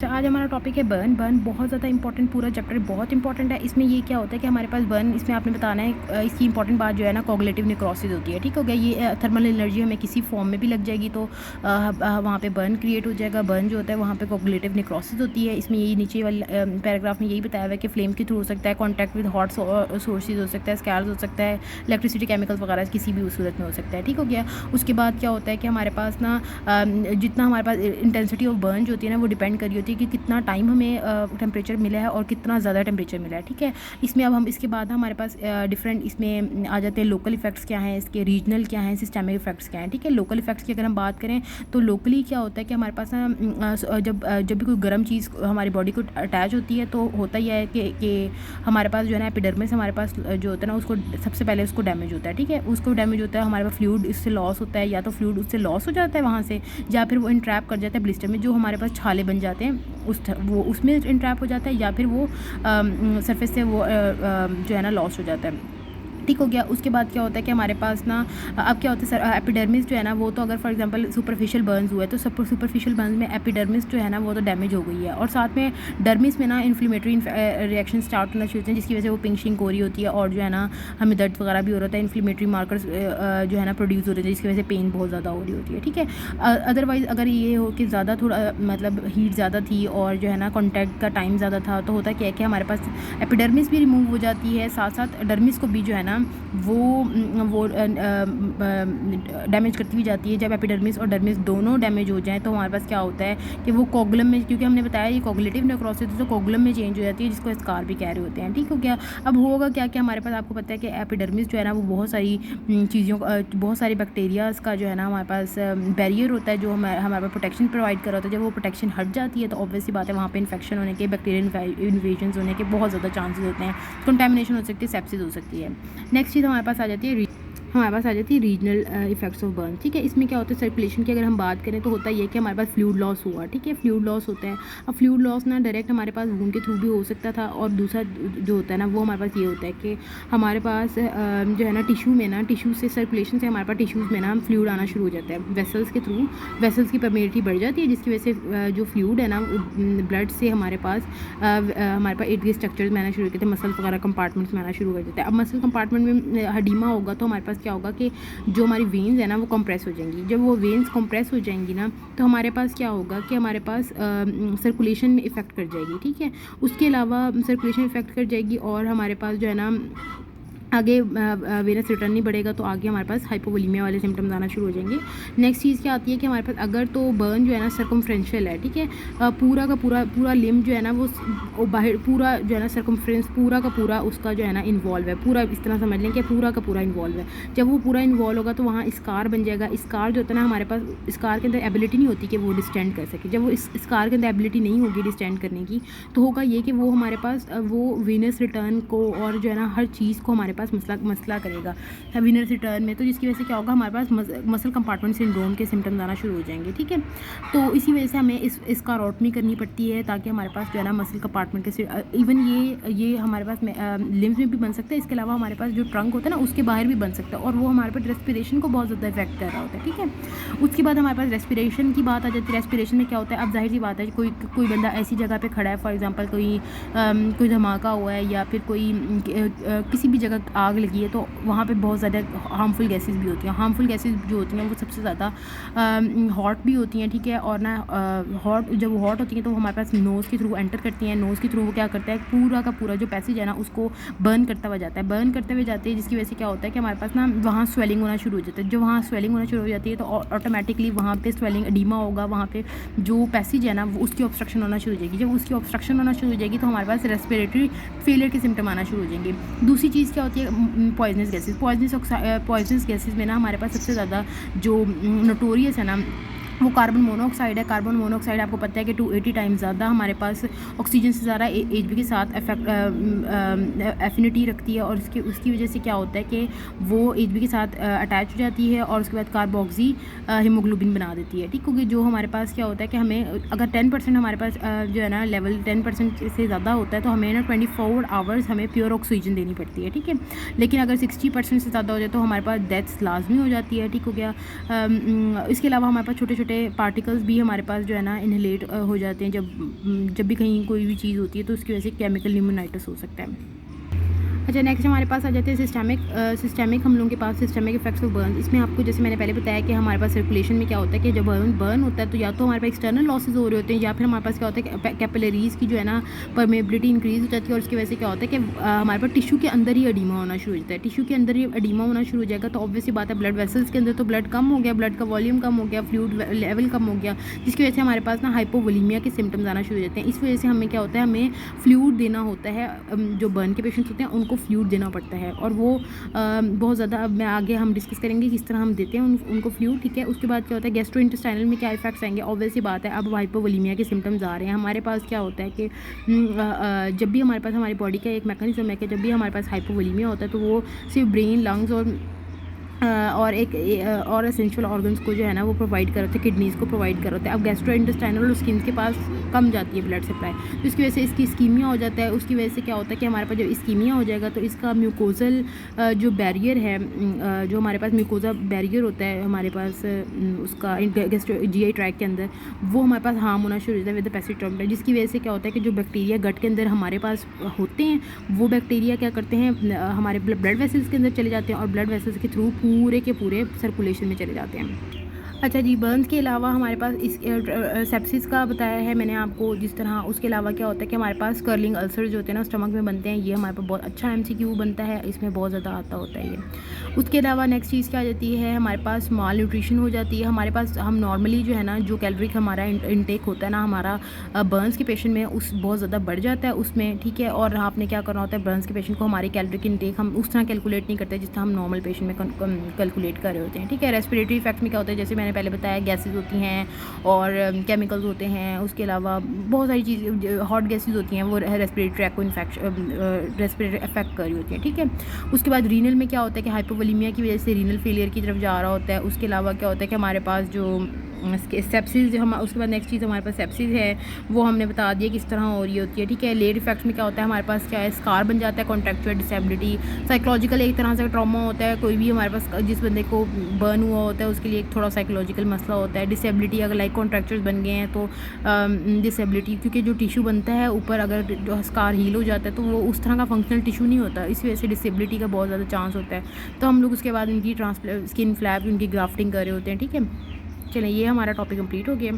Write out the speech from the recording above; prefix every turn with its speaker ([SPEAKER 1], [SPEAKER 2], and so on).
[SPEAKER 1] तो आज हमारा टॉपिक है बर्न। बर्न बहुत ज़्यादा इंपॉर्टेंट, पूरा चैप्टर बहुत इंपॉर्टेंट है। इसमें ये क्या होता है कि हमारे पास बर्न, इसमें आपने बताना है इसकी इंपॉर्टेंट बात जो है ना, कॉग्निटिव नेक्रोसिस होती है। ठीक हो गया। ये थर्मल एनर्जी हमें किसी फॉर्म में भी लग जाएगी तो वहाँ पे बर्न क्रिएट हो जाएगा। बर्न जो होता है वहाँ पे कॉग्निटिव नेक्रोसिस होती है। इसमें यही नीचे वाले पैराग्राफ में यही बताया हुआ है कि फ्लेम के थ्रू हो सकता है, कॉन्टैक्ट विद हॉट सोर्सेज हो सकता है, स्कैल्स हो सकता है, इलेक्ट्रिसिटी केमिकल्स वगैरह किसी भी सूरत में हो सकता है। ठीक हो गया। उसके बाद क्या होता है कि हमारे पास ना जितना हमारे पास इंटेंसिटी ऑफ बर्न जो होती है ना, वो डिपेंड करी होती है कि कितना टाइम हमें टेम्परेचर मिला है और कितना ज़्यादा टेम्परेचर मिला है। ठीक है। इसमें अब हम इसके बाद हमारे पास डिफरेंट इसमें आ जाते हैं लोकल इफेक्ट्स क्या हैं, इसके रीजनल क्या हैं, सिस्टमिक इफेक्ट्स क्या हैं। ठीक है। लोकल इफेक्ट्स की अगर हम बात करें तो लोकली क्या होता है कि हमारे पास ना जब भी कोई गर्म चीज़ हमारी बॉडी को अटैच होती है तो होता ही है कि हमारे पास जो है ना एपिडर्मिस हमारे पास जो होता है ना, उसको सबसे पहले उसको डैमेज होता है। ठीक है। उसको डैमेज होता है, हमारे पास फ्लूइड इससे लॉस होता है, या तो फ्लूइड उससे लॉस हो जाता है वहाँ से, या फिर वो इंट्रैप कर जाता है ब्लिस्टर में, जो हमारे पास छाले बन जाते हैं वो उसमें इंट्रैप हो जाता है, या फिर वो सरफेस से वो जो है ना लॉस हो जाता है। ठीक हो गया। उसके बाद क्या होता है कि हमारे पास ना अब क्या होता है सर, एपिडर्मिस जो है ना वो तो अगर फॉर एग्जांपल सुपरफिशियल बर्न्स हुए तो सुपरफिशियल बर्न्स में एपिडर्मिस जो है ना वो तो डैमेज हो गई है, और साथ में डर्मिस में ना इन्फ्लेमेटरी रिएक्शन स्टार्ट होना शुरू होते हैं, जिसकी वजह से वो पिंचिंग हो रही होती है और जो है ना हमें दर्द वगैरह भी हो रहा है, इन्फ्लेमेटरी मार्कर्स जो है ना प्रोड्यूस हो रहे हैं, जिसकी वजह से पेन बहुत ज़्यादा हो रही होती है। ठीक है। अदरवाइज़ अगर ये हो कि ज़्यादा थोड़ा मतलब हीट ज़्यादा थी और जो है ना कॉन्टैक्ट का टाइम ज़्यादा था, तो होता क्या है कि हमारे पास एपिडर्मिस भी रिमूव हो जाती है, साथ साथ डर्मिस को भी जो है ना वो डैमेज करती हुई जाती है। जब एपिडर्मिस और डर्मिस दोनों डैमेज हो जाएं तो हमारे पास क्या होता है कि वो कोगुलम में, क्योंकि हमने बताया ये कॉग्निटिव नेक्रोसिस तो कोगुलम में चेंज हो जाती है, जिसको स्कार भी कह रहे होते हैं। ठीक हो गया। अब होगा क्या कि हमारे पास आपको पता है कि एपिडर्मिस जो है ना वो बहुत सारी चीज़ों बहुत सारी बैक्टीरियाज़ का जो है ना हमारे पास बैरियर होता है, जो हमारे पास प्रोटेक्शन प्रोवाइड कर रहा होता है। जब वो प्रोटेक्शन हट जाती है तो ऑब्वियसली बात है वहाँ पे इन्फेक्शन होने के, बैक्टीरियल इन्वेजन होने के बहुत ज़्यादा चांसेस होते हैं, कंटेमिनेशन हो सकती है, सेप्सिस हो सकती है। नेक्स्ट चीज़ हमारे पास आ जाती है रीजनल इफेक्ट्स ऑफ बर्न। ठीक है। इसमें क्या होता है, सर्कुलेशन की अगर हम बात करें तो होता ही है कि हमारे पास फ्लूइड लॉस हुआ। ठीक है। फ्लूइड लॉस होता है। अब फ्लूइड लॉस ना डायरेक्ट हमारे पास वूंड के थ्रू भी हो सकता था, और दूसरा जो होता है ना वो हमारे पास ये होता है कि हमारे पास जो है ना टिश्यू में ना, टिश्यू से सर्कुलेशन से हमारे पास टिश्यूज़ में ना फ्लूइड आना शुरू हो जाता है वेसल्स के थ्रू। वेसल्स की परमेबिलिटी बढ़ जाती है, जिसकी वजह से जो फ्लूइड है ना ब्लड से हमारे पास इर्द गिर्द स्ट्रक्चर्स में आना शुरू करते हैं, मसल्स वगैरह कंपार्टमेंट्स में आना शुरू कर देते हैं। अब मसल कंपार्टमेंट में हडीमा होगा तो हमारे पास क्या होगा कि जो हमारी वेन्स है ना वो कंप्रेस हो जाएंगी। जब वो वेन्स कंप्रेस हो जाएंगी ना तो हमारे पास क्या होगा कि हमारे पास सर्कुलेशन में इफ़ेक्ट कर जाएगी। ठीक है। उसके अलावा सर्कुलेशन इफ़ेक्ट कर जाएगी और हमारे पास जो है ना आगे वेनस रिटर्न नहीं बढ़ेगा, तो आगे हमारे पास हाइपोवोलीमिया वाले सिम्टम्स आना शुरू हो जाएंगे। नेक्स्ट चीज़ क्या आती है कि हमारे पास अगर तो बर्न जो है ना सर्कमफ्रेंशियल है, ठीक है, पूरा का पूरा लिम्ब जो है ना वो बाहर पूरा जो है ना सर्कमफ्रेंस पूरा का पूरा उसका जो है ना इन्वॉल्व है, पूरा इस तरह समझ लें कि पूरा का पूरा इन्वॉल्व है। जब वो पूरा इन्वॉल्व होगा तो वहाँ स्कार बन जाएगा। स्कार जो होता है ना, हमारे पास स्कार के अंदर एबिलिटी नहीं होती कि वो डिस्टेंड कर सके। जब वो इस स्कार के अंदर एबिलिटी नहीं होगी डिस्टेंड करने की, तो होगा ये कि वो हमारे पास वो वेनस रिटर्न को और जो है ना हर चीज़ को हमारे पास मसला करेगा विनर्स रिटर्न में, तो जिसकी वजह से क्या होगा, हमारे पास मसल कंपार्टमेंट सिंड्रोम के सिम्टम्स आना शुरू हो जाएंगे। ठीक है। तो इसी वजह से हमें इसका रोटमी करनी पड़ती है, ताकि हमारे पास जो है ना मसल कंपार्टमेंट के इवन ये हमारे पास लिम्स में भी बन सकता है। इसके अलावा हमारे पास जो ट्रंक होता है ना उसके बाहर भी बन सकता है, और वो हमारे पास रेस्पिरेशन को बहुत ज़्यादा इफेक्ट कर रहा होता है। ठीक है। उसके बाद हमारे पास रेस्पिरेशन की बात आ जाती है। रेस्पिरेशन में क्या होता है, अब जाहिर सी बात है कोई बंदा ऐसी जगह पे खड़ा है, फॉर एग्जांपल कोई धमाका हुआ है, या फिर कोई किसी भी जगह आग लगी है, तो वहाँ पे बहुत ज़्यादा हार्मफुल गैसेस भी होती हैं। हार्मफुल गैसेस जो होती हैं वो सबसे ज़्यादा हॉट भी होती हैं। ठीक है। और ना जब वो हॉट होती हैं तो वो हमारे पास नोज़ के थ्रू एंटर करती हैं। नोज़ के थ्रू वो क्या करता है, पूरा का पूरा जो पैसेज है ना उसको बर्न करता हुआ जाता है, बर्न करते हुए जाते हैं, जिसकी वजह से क्या होता है कि हमारे पास ना वहाँ स्वेलिंग होना शुरू हो जाता है। जो वहाँ स्वेलिंग होना शुरू हो जाती है तो ऑटोमेटिकली वहाँ पे स्वेलिंग एडीमा होगा, वहाँ पे जो पैसेज है ना वो उसकी ऑब्स्ट्रक्शन होना शुरू हो जाएगी। जब उसकी ऑब्स्ट्रक्शन होना शुरू हो जाएगी तो हमारे पास रेस्पिरेटरी फेलियर के सिम्टम आना शुरू हो जाएंगे। दूसरी चीज़ क्या होती है, पॉइजनस गैसेस में ना हमारे पास सबसे ज़्यादा जो नोटोरियस है ना वो कार्बन मोनोऑक्साइड है। कार्बन मोनोऑक्साइड आपको पता है कि 280 टाइम्स ज़्यादा हमारे पास ऑक्सीजन से ज़्यादा एचबी के साथ एफिनिटी रखती है, और उसकी वजह से क्या होता है कि वो एचबी के साथ अटैच हो जाती है और उसके बाद कार्बोक्सी हीमोग्लोबिन बना देती है। ठीक, क्योंकि जो हमारे पास क्या होता है कि हमें अगर 10% हमारे पास जो है ना लेवल 10% से ज़्यादा होता है तो हमें ना 24 आवर्स हमें प्योर ऑक्सीजन देनी पड़ती है। ठीक है। लेकिन अगर 60% से ज़्यादा हो जाए तो हमारे पास डेथ्स लाजमी हो जाती है। ठीक हो गया। इसके अलावा हमारे पास छोटे छोटे छोटे पार्टिकल्स भी हमारे पास जो है ना इनहेलेट हो जाते हैं जब भी कहीं कोई भी चीज़ होती है, तो उसकी वजह से केमिकल न्यूमोनाइटिस हो सकता है। अच्छा, नेक्स्ट हमारे पास आ जाते हैं सिस्टमिक हम लोगों के पास सिस्टमिक इफेक्ट्स ऑफ बर्न। इसमें आपको जैसे मैंने पहले बताया कि हमारे पास सर्कुलेशन में क्या होता है कि जब बर्न होता है तो या तो हमारे पास एक्सटर्नल लॉसेज हो रहे होते हैं, या फिर हमारे पास क्या होता है कि कैपिलरीज की जो है ना परमेबिलिटी इंक्रीज हो जाती है, और उसकी वजह से क्या होता है कि हमारे पास टिश्यू के अंदर ही एडीमा होना शुरू हो जाता है। टिश्यू के अंदर ही एडीमा होना शुरू हो जाएगा तो ऑब्वियसली बात है ब्लड वेसल्स के अंदर तो ब्लड कम हो गया, ब्लड का वॉल्यूम कम हो गया, फ्लूइड लेवल कम हो गया, जिसकी वजह से हमारे पास ना हाइपोवोलीमिया के सिम्टम्स आना शुरू हो जाते हैं। इस वजह से हमें क्या होता है, हमें फ्लूइड देना होता है। जो बर्न के पेशेंट्स होते हैं उनको फ्लूइड देना पड़ता है, और वो बहुत ज़्यादा, अब मैं आगे हम डिस्कस करेंगे किस तरह हम देते हैं उनको फ्लूइड, ठीक है। उसके बाद क्या होता है, गैस्ट्रोइंटेस्टाइनल में क्या इफेक्ट्स आएंगे, ऑब्वियसली बात है अब हाइपोवोलीमिया के सिम्टम्स आ रहे हैं। हमारे पास क्या होता है कि जब भी हमारे पास हमारी बॉडी का एक मैकेनिज्म है कि जब भी हमारे पास हाइपोवोलीमिया होता है तो वो सिर्फ ब्रेन, लंग्स और एसेंशियल ऑर्गन्स को जो है ना वो प्रोवाइड कर होते हैं, किडनीज़ को प्रोवाइड कर होते हैं। अब गैस्ट्रोइंटेस्टाइनल और स्किन के पास कम जाती है ब्लड सप्लाई, तो इसकी वजह से इसकी इस्कीमिया हो जाता है। उसकी वजह से क्या होता है कि हमारे पास जब इस्कीमिया हो जाएगा तो इसका म्यूकोजल जो बैरियर है, जो हमारे पास म्यूकोजा बैरियर होता है हमारे पास उसका GI ट्रैक के अंदर, वो हमारे पास हार्म होना शुरू हो जाता है विद पैसिव टर्म, जिसकी वजह से क्या होता है कि जो बैक्टीरिया गट के अंदर हमारे पास होते हैं वो बैक्टीरिया क्या करते हैं, हमारे ब्लड वेसल्स के अंदर चले जाते हैं और ब्लड वेसल्स के थ्रू पूरे के पूरे सर्कुलेशन में चले जाते हैं। अच्छा जी, बर्न्स के अलावा हमारे पास इस सेप्सिस का बताया है मैंने आपको, जिस तरह उसके अलावा क्या होता है कि हमारे पास कर्लिंग अल्सर जो होते हैं ना स्टमक में बनते हैं, ये हमारे पास बहुत अच्छा MCQ बनता है, इसमें बहुत ज़्यादा आता होता है ये। उसके अलावा नेक्स्ट चीज़ क्या आ जाती है, हमारे पास माल न्यूट्रिशन हो जाती है। हमारे पास हम नॉर्मली जो है ना जो कैलोरी हमारा इनटेक होता है ना हमारा बर्न्स के पेशेंट में उस बहुत ज़्यादा बढ़ जाता है उसमें, ठीक है। और आपने क्या करना होता है, बर्न्स के पेशेंट को हमारी कैलोरी की इनटेक हम उस तरह कैलकुलेट नहीं करते जिस तरह हम नॉर्मल पेशेंट में कैलकुलेट कर रहे होते हैं, ठीक है। रेस्पिरेटरी इफेक्ट में क्या होता है, जैसे मैंने पहले बताया, गैसेज होती हैं और केमिकल्स होते हैं। उसके अलावा बहुत सारी चीज़ें, हॉट गैसेज होती हैं, वो रेस्पिरेटरी ट्रैक को रेस्पिरेटरी इफेक्ट कर रही होती हैं, ठीक है। उसके बाद रीनल में क्या होता है कि हाइपोवोलीमिया की वजह से रीनल फेलियर की तरफ जा रहा होता है। उसके अलावा क्या होता है कि हमारे पास जो सेप्सिस जो हम, उसके बाद नेक्स्ट चीज़ हमारे पास सेप्सिस है, वो हमने बता दिया किस तरह हो रही होती है, ठीक है। लेट इफेक्ट्स में क्या होता है, हमारे पास क्या है, स्कार बन जाता है, कॉन्ट्रेक्चुअल डिसेबिलिटी, साइकोलॉजिकल एक तरह से ट्रॉमा होता है। कोई भी हमारे पास जिस बंदे को बर्न हुआ होता है उसके लिए एक थोड़ा साइकोलॉजिकल मसला होता है। डिसेबिलिटी, अगर लाइक कॉन्ट्रेक्चर्स बन गए हैं तो डिसेबिलिटी, क्योंकि जो टिश्यू बनता है ऊपर अगर स्कार हील हो जाता है तो वो उस तरह का फंक्शनल टिश्यू नहीं होता, इस वजह से डिसेबिलिटी का बहुत ज़्यादा चांस होता है। तो हम लोग उसके बाद इनकी स्किन फ्लैप, उनकी ग्राफ्टिंग कर रहे होते हैं, ठीक है। चलें, ये हमारा टॉपिक कंप्लीट हो गया।